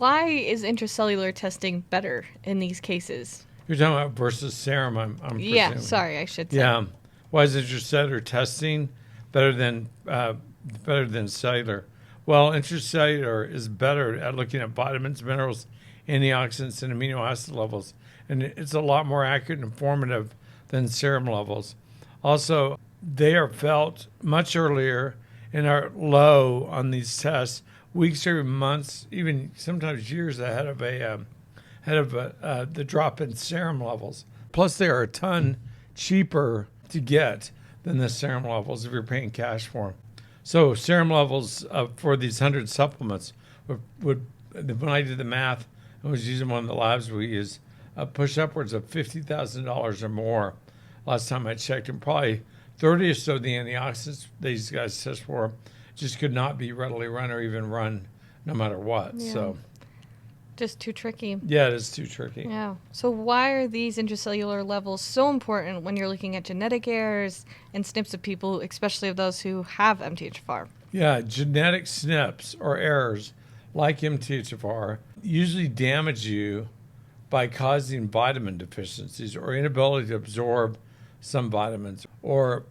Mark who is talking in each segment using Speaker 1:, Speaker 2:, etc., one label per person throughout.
Speaker 1: Why is intracellular testing better in these cases?
Speaker 2: You're talking about versus serum, I'm
Speaker 1: Yeah,
Speaker 2: presuming.
Speaker 1: sorry, I should say.
Speaker 2: Yeah. Why is intracellular testing better than cellular? Well, intracellular is better at looking at vitamins, minerals, antioxidants, and amino acid levels, and it's a lot more accurate and informative than serum levels. Also, they are felt much earlier and are low on these tests, weeks or even months, even sometimes years ahead of the drop in serum levels. Plus, they are a ton cheaper to get than the serum levels if you're paying cash for them. So serum levels for these 100 supplements would when I did the math, I was using one of the labs we use, push upwards of $50,000 or more. Last time I checked, and probably 30 or so of the antioxidants these guys test for just could not be readily run or even run no matter what.
Speaker 1: Yeah.
Speaker 2: So
Speaker 1: Just too tricky.
Speaker 2: yeah, it is too tricky.
Speaker 1: Yeah. So why are these intracellular levels so important when you're looking at genetic errors and SNPs of people, especially of those who have MTHFR?
Speaker 2: Yeah, genetic SNPs or errors like MTHFR usually damage you by causing vitamin deficiencies or inability to absorb some vitamins, or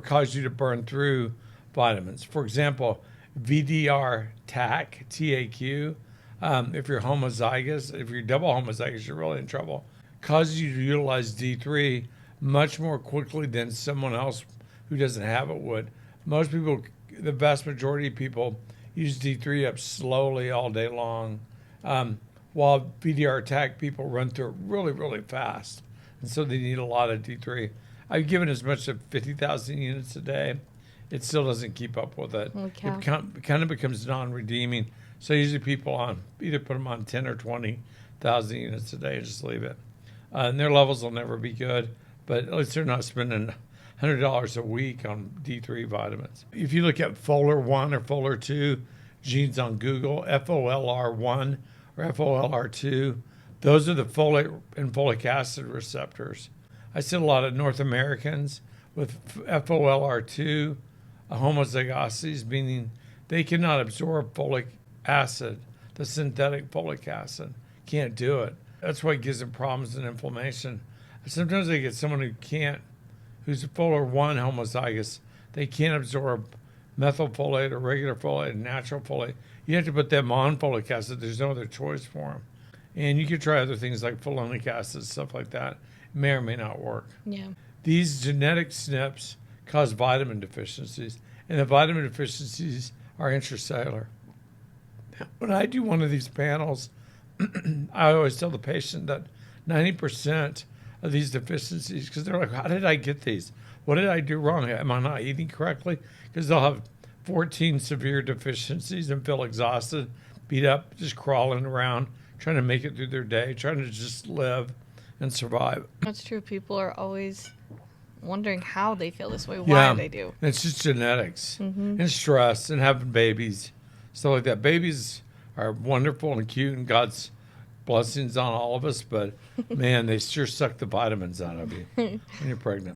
Speaker 2: cause you to burn through vitamins. For example, VDR TAC, TAQ, if you're homozygous, if you're double homozygous, you're really in trouble. Causes you to utilize D3 much more quickly than someone else who doesn't have it would. Most people, the vast majority of people, use D3 up slowly all day long, while VDR TAC people run through it really, really fast. And so they need a lot of D3. I've given as much as 50,000 units a day. It still doesn't keep up with it.
Speaker 1: Okay.
Speaker 2: It kind of becomes non-redeeming. So usually people either put them on 10 or 20,000 units a day and just leave it. And their levels will never be good, but at least they're not spending $100 a week on D3 vitamins. If you look at FOLR1 or FOLR2 genes on Google, FOLR1 or FOLR2, those are the folate and folic acid receptors. I see a lot of North Americans with FOLR2 homozygosities, meaning they cannot absorb folic acid, the synthetic folic acid. Can't do it. That's why it gives them problems and inflammation. Sometimes they get someone who's a FOLR1 homozygous, they can't absorb methylfolate or regular folate and natural folate. You have to put them on folic acid. There's no other choice for them. And you could try other things like folinic acid, stuff like that. It may or may not work.
Speaker 1: Yeah.
Speaker 2: These genetic SNPs cause vitamin deficiencies, and the vitamin deficiencies are intracellular. When I do one of these panels, I always tell the patient that 90% of these deficiencies, because they're like, how did I get these? What did I do wrong? Am I not eating correctly? Because they'll have 14 severe deficiencies and feel exhausted, beat up, just crawling around, trying to make it through their day, trying to just live and survive.
Speaker 1: That's true. People are always wondering how they feel this way, why they do.
Speaker 2: It's just genetics and stress and having babies, stuff like that. Babies are wonderful and cute and God's blessings on all of us, but man, they sure suck the vitamins out of you when you're pregnant.